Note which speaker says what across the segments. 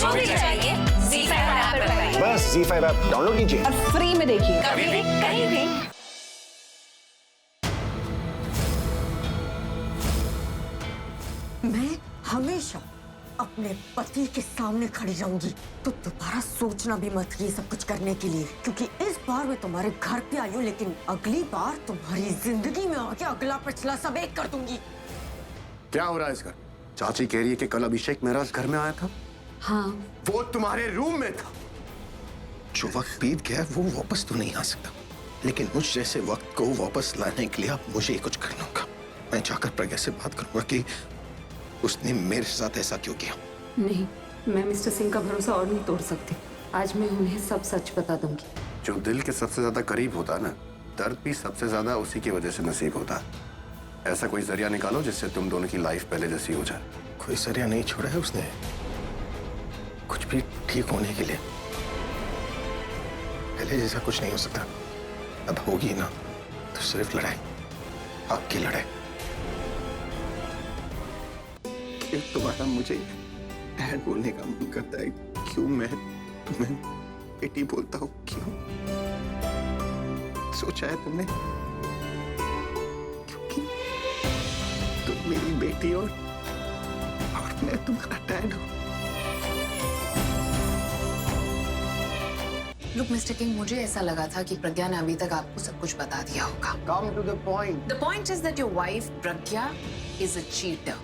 Speaker 1: जो भी चाहिए ZEE5 ऐप पर पाइए।
Speaker 2: बस ZEE5 ऐप डाउनलोड कीजिए
Speaker 1: और फ्री में देखिए, कभी भी कहीं भी।
Speaker 3: मैं हमेशा अपने पति के सामने खड़ी रहूंगी, तो दोबारा सोचना भी मत ये सब कुछ करने के लिए, क्योंकि इस बार मैं तुम्हारे घर पे आई हूँ, लेकिन अगली बार तुम्हारी जिंदगी में आके अगला पिछला सब एक कर दूंगी।
Speaker 2: क्या हो रहा है इस घर? चाची कह रही है कि कल अभिषेक मेरा इस घर में आया था।
Speaker 3: हाँ,
Speaker 2: वो तुम्हारे रूम में था।
Speaker 4: जो वक्त बीत गया वो वापस तो नहीं आ सकता, लेकिन मुझ जैसे वक्त को वापस लाने के लिए अब मुझे कुछ करना होगा। मैं जाकर प्रज्ञा से बात करूंगा कि उसने मेरे साथ ऐसा क्यों किया।
Speaker 5: नहीं, मैं मिस्टर सिंह का भरोसा और नहीं तोड़ सकती। आज मैं उन्हें सब सच बता दूंगी।
Speaker 2: जो दिल के सबसे ज्यादा करीब होता है ना, दर्द भी सबसे ज्यादा उसी की वजह से नसीब होता है। ऐसा कोई जरिया निकालो जिससे तुम दोनों की लाइफ पहले जैसी हो जाए।
Speaker 4: कोई जरिया नहीं छोड़ा है उसने कुछ भी ठीक होने के लिए। पहले जैसा कुछ नहीं हो सकता। अब होगी ना तो सिर्फ लड़ाई, आपकी लड़ाई। दोबारा मुझे डैड बोलने का मन करता है। क्यों मैं तुम्हें बेटी बोलता हूँ? क्यों? सोचा है तुमने? क्योंकि तुम मेरी बेटी और मैं तुम्हारा डैड हूँ।
Speaker 5: लुक मिस्टर किंग, मुझे ऐसा लगा था कि प्रज्ञा ने अभी तक आपको सब कुछ बता दिया होगा।
Speaker 2: Come to the point.
Speaker 5: The point is that your wife Pragya is a cheater.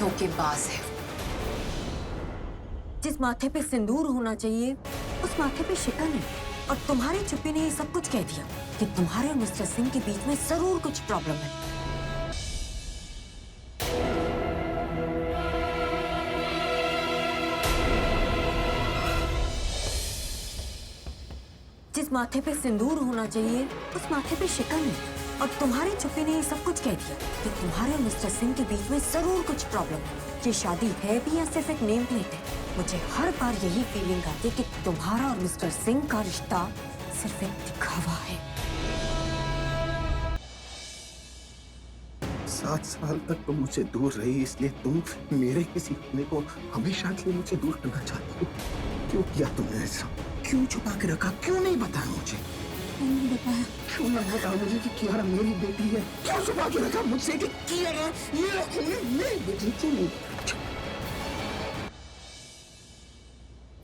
Speaker 5: धोखेबाज है।
Speaker 3: जिस माथे पे सिंदूर होना चाहिए उस माथे पे शिकन है, और तुम्हारी चुप्पी ने ये सब कुछ कह दिया कि तुम्हारे और मिस्टर सिंह के बीच में जरूर कुछ प्रॉब्लम है। जिस माथे पे सिंदूर होना चाहिए उस माथे पे शिकन है, और तुम्हारी चुप्पी ने ये सब कुछ कह दिया कि तुम्हारे और मिस्टर सिंह के बीच में जरूर कुछ प्रॉब्लम है। ये शादी है भी या सिर्फ एक नेम प्लेट है? मुझे हर बार यही फीलिंग आती है कि तुम्हारा और मिस्टर सिंह का रिश्ता सिर्फ एक दिखावा है।
Speaker 4: 7 साल तक तुम मुझसे दूर रही, इसलिए तुम मेरे किसी होने को हमेशा के लिए मुझे दूर करना चाहती हो। क्यों किया तुमने ऐसा? क्यों छुपा के रखा? क्यों नहीं बताया मुझे?
Speaker 3: नहीं बताया।
Speaker 4: क्यों नहीं बताया मुझे कि कियारा मेरी बेटी है? क्यों छुपा के रखा मुझसे कि कियारा मेरी बेटी? क्यों नहीं?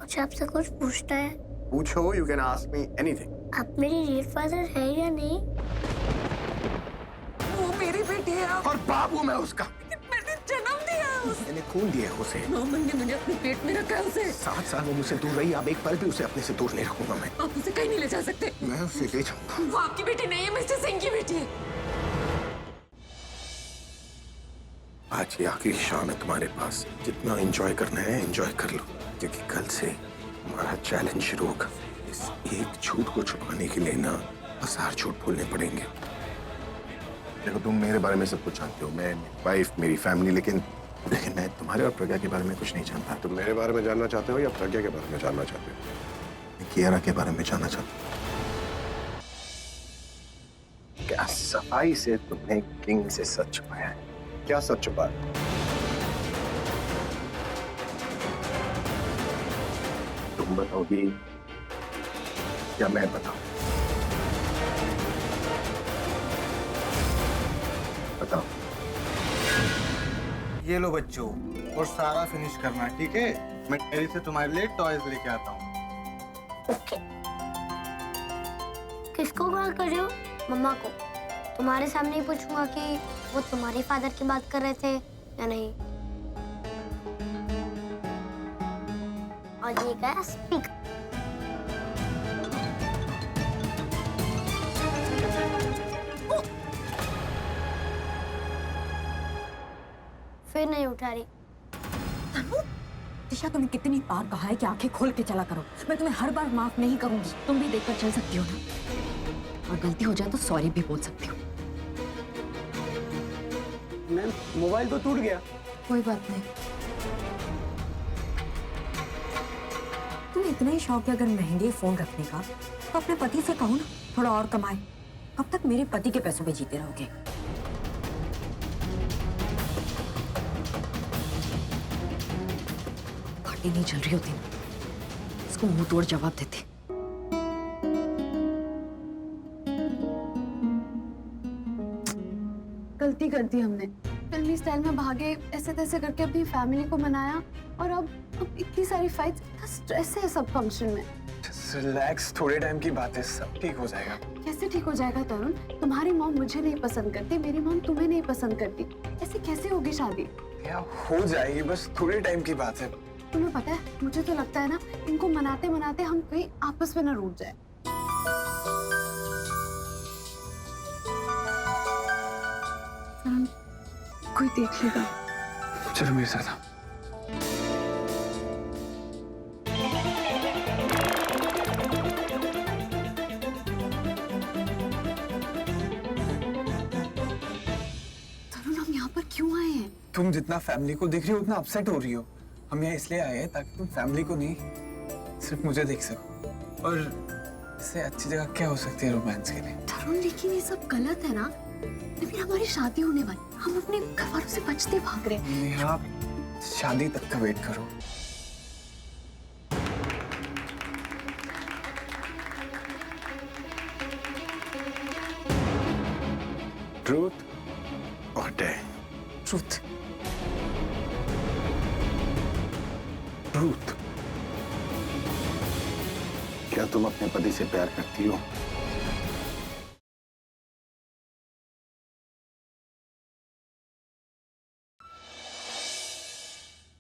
Speaker 6: मुझे आपसे कुछ पूछना है।
Speaker 2: पूछो, you can ask me anything.
Speaker 6: आप मेरी रियल फादर है या नहीं?
Speaker 3: वो मेरी बेटी है।
Speaker 4: और बाबू मैं उसका।
Speaker 3: मैंने जन्म दिया उसे।
Speaker 4: मैंने खून दिया है उसे।
Speaker 3: 9 महीने मैंने अपने पेट में रखा है उसे।
Speaker 4: 7 साल वो मुझसे दूर रही, अब एक पल भी उसे अपने से दूर नहीं रखूंगा मैं।
Speaker 3: आप उसे कहीं नहीं ले जा सकते।
Speaker 4: मैं उसे ले जाऊंगा।
Speaker 3: वो आपकी बेटी नहीं है, मिस्टर सिंह की बेटी है।
Speaker 4: आज ये आखिरी शाम है तुम्हारे पास। जितना एंजॉय करना है एंजॉय कर लो, क्योंकि कल से हमारा चैलेंज शुरू होगा। इस एक झूठ को छुपाने के लिए ना 1000 झूठ बोलने पड़ेंगे।
Speaker 2: देखो, तुम मेरे बारे में सब कुछ जानते हो, मैं, वाइफ, मेरी फैमिली, लेकिन
Speaker 4: मैं तुम्हारे और प्रज्ञा के बारे में कुछ नहीं जानता।
Speaker 2: तुम मेरे बारे में जानना चाहते हो या प्रज्ञा के बारे में जानना चाहते हो?
Speaker 4: मैं कियारा के बारे में जानना चाहता हूँ। क्या सफाई से तुमने किंग से सच छुपाया है?
Speaker 2: क्या सच छुपा है?
Speaker 4: तुम बताओगी या मैं बताऊं? बताओ।
Speaker 7: ये लो बच्चों, और सारा फिनिश करना, ठीक है? मैं डेयरी से तुम्हारे लिए टॉयज लेके आता हूँ।
Speaker 6: ओके। किसको कॉल कर रहे हो? मम्मा को। तुम्हारे सामने ही पूछूंगा कि वो तुम्हारे फादर की बात कर रहे थे या नहीं। और ये क्या स्पीकर? फिर नहीं उठा रही।
Speaker 3: दिशा, तुम्हें कितनी बार कहा है कि आंखें खोल के चला करो। मैं तुम्हें हर बार माफ नहीं करूंगी। तुम भी देखकर चल सकती हो ना, और गलती हो जाए तो सॉरी भी बोल सकती हो।
Speaker 7: मैम, मोबाइल तो टूट गया।
Speaker 3: कोई बात नहीं। तुम्हें इतना ही शौक है अगर महंगे फोन रखने का, तो अपने पति से कहो ना थोड़ा और कमाए। कब तक मेरे पति के पैसों पे जीते रहोगे? ये नहीं चल रही होती, इसको मुंह तोड़ जवाब देती।
Speaker 5: गलती कर दी हमने, फिल्मी स्टाइल में भागे, ऐसे तैसे करके अपनी फैमिली को मनाया, और अब इतनी सारी फाइट्स, इतना स्ट्रेस है सब फंक्शन में।
Speaker 7: रिलैक्स, थोड़े टाइम की बात है, सब ठीक हो जाएगा।
Speaker 5: कैसे ठीक हो जाएगा तरुण? तुम्हारी मॉम मुझे नहीं पसंद करती, मेरी मॉम तुम्हें नहीं पसंद करती, ऐसे कैसे होगी शादी?
Speaker 7: यार हो जाएगी, बस थोड़े टाइम की बात है।
Speaker 5: तुम्हें पता है, मुझे तो लगता है ना, इनको मनाते मनाते हम कहीं आपस में न रूठ जाए। तरुण, कोई देख लेगा।
Speaker 7: चलो मेरे साथ।
Speaker 5: तरुण, हम यहाँ पर क्यों आए हैं?
Speaker 7: तुम जितना फैमिली को देख रही हो उतना अपसेट हो रही हो। हम यहाँ इसलिए आए हैं ताकि तुम फैमिली को नहीं, सिर्फ मुझे देख सको। और इससे अच्छी जगह क्या हो सकती है रोमांस के लिए?
Speaker 5: तरुण, लेकिन ये सब गलत है ना। फिर हमारी शादी होने वाली, हम अपने घर वालों से बचते भाग रहे हैं।
Speaker 7: नेहा, शादी तक का वेट करो।
Speaker 4: ट्रूथ और डेयर?
Speaker 3: ट्रूथ।
Speaker 4: ट्रूथ। क्या तुम अपने पति से प्यार करती हो?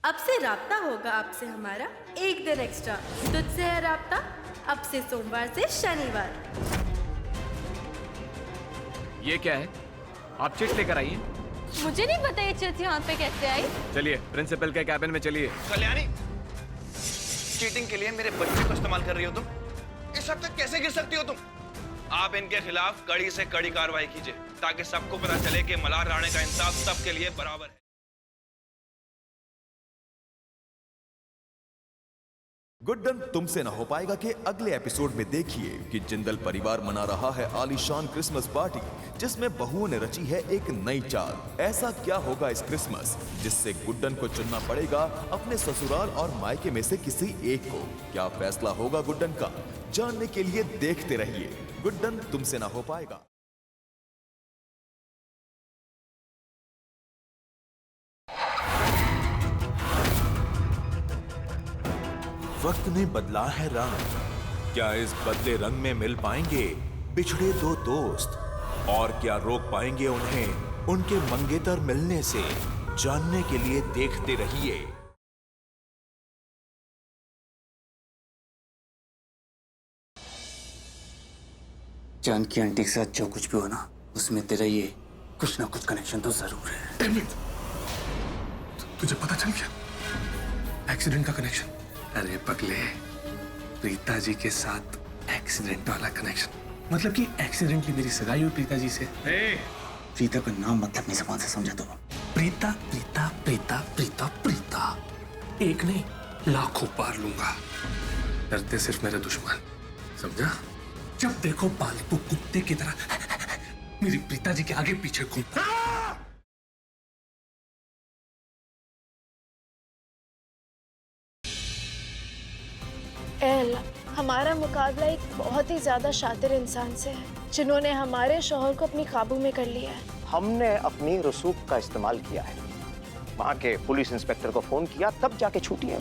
Speaker 8: अब से राब्ता होगा आपसे हमारा एक दिन एक्स्ट्रा। तुझसे है राब्ता अब से सोमवार से शनिवार।
Speaker 9: ये क्या है? आप चिट लेकर आइए।
Speaker 8: मुझे नहीं पता ये चिट यहाँ पे कैसे आई।
Speaker 9: चलिए प्रिंसिपल के कैबिन में चलिए।
Speaker 10: कल्याणी, चीटिंग के लिए मेरे बच्चे को इस्तेमाल कर रही हो तुम? इस हद तक कैसे गिर सकती हो तुम? आप इनके खिलाफ कड़ी से कड़ी कार्रवाई कीजिए ताकि सबको पता चले कि मल्हार राणे का इंसाफ सबके लिए बराबर है।
Speaker 11: गुड्डन तुमसे ना हो पाएगा कि अगले एपिसोड में देखिए कि जिंदल परिवार मना रहा है आलीशान क्रिसमस पार्टी जिसमें बहुओं ने रची है एक नई चाल। ऐसा क्या होगा इस क्रिसमस जिससे गुड्डन को चुनना पड़ेगा अपने ससुराल और मायके में से किसी एक को? क्या फैसला होगा गुड्डन का? जानने के लिए देखते रहिए गुड्डन तुमसे ना हो पाएगा।
Speaker 12: वक्त ने बदला है रंग, क्या इस बदले रंग में मिल पाएंगे बिछड़े दो दोस्त? और क्या रोक पाएंगे उन्हें उनके मंगेतर मिलने से? जानने के लिए देखते रहिए।
Speaker 13: जानकी आंटी के साथ जो कुछ भी हो ना, उसमें तेरा ये कुछ ना कुछ कनेक्शन तो जरूर है।
Speaker 4: तुझे पता चल गया एक्सीडेंट का कनेक्शन? अरे पगले, प्रीता जी के साथ एक्सीडेंट वाला कनेक्शन। मतलब कि एक्सीडेंटली मेरी सगाई हुई प्रीता जी से।
Speaker 13: प्रीता का नाम मतलब नहीं समझ से समझा तो।
Speaker 4: प्रीता प्रीता प्रीता प्रीता प्रीता, एक नहीं लाखों पार लूंगा। डरते सिर्फ मेरे दुश्मन, समझा? जब देखो पालतू कुत्ते की तरह मेरी प्रीता जी के आगे पीछे घूमता।
Speaker 8: हमारा मुकाबला एक बहुत ही ज्यादा शातिर इंसान से है जिन्होंने हमारे शौहर को अपनी काबू में कर लिया है।
Speaker 10: हमने अपनी रसूख का इस्तेमाल किया है, वहाँ के पुलिस इंस्पेक्टर को फोन किया, तब जाके छूटी है।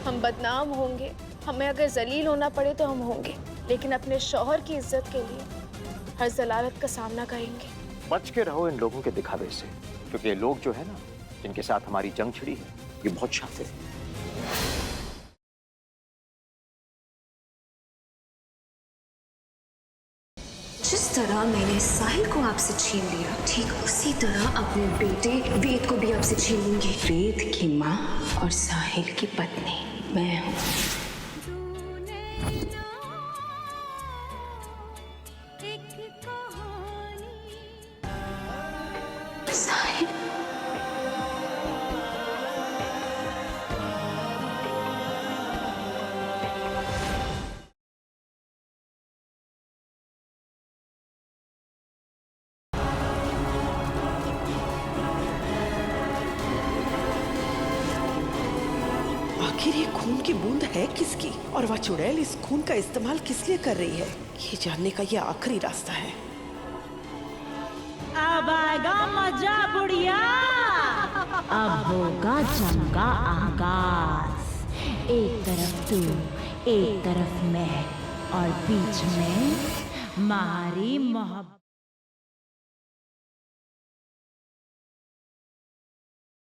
Speaker 8: हम बदनाम होंगे, हमें अगर जलील होना पड़े तो हम होंगे, लेकिन अपने शौहर की इज्जत के लिए हर जलालत का सामना करेंगे।
Speaker 10: बच के रहो इन लोगों के दिखावे से, क्योंकि ये लोग जो है ना, जिनके साथ हमारी जंग छिड़ी है, ये बहुत शातिर है।
Speaker 3: जिस तरह मैंने साहिल को आपसे छीन लिया, ठीक उसी तरह अपने बेटे वेद को भी आपसे छीन लूंगी।
Speaker 5: वेद की माँ और साहिल की पत्नी मैं हूँ। साहिल,
Speaker 14: आखिर ये खून की बूंद है किसकी और वह चुड़ैल इस खून का इस्तेमाल किस लिए कर रही है, ये जानने का ये आखिरी रास्ता है।
Speaker 15: अब आएगा मजा बुढ़िया, अब होगा जंग का आगाज। एक तरफ तू, एक तरफ मैं और बीच में हमारी मोहब्बत।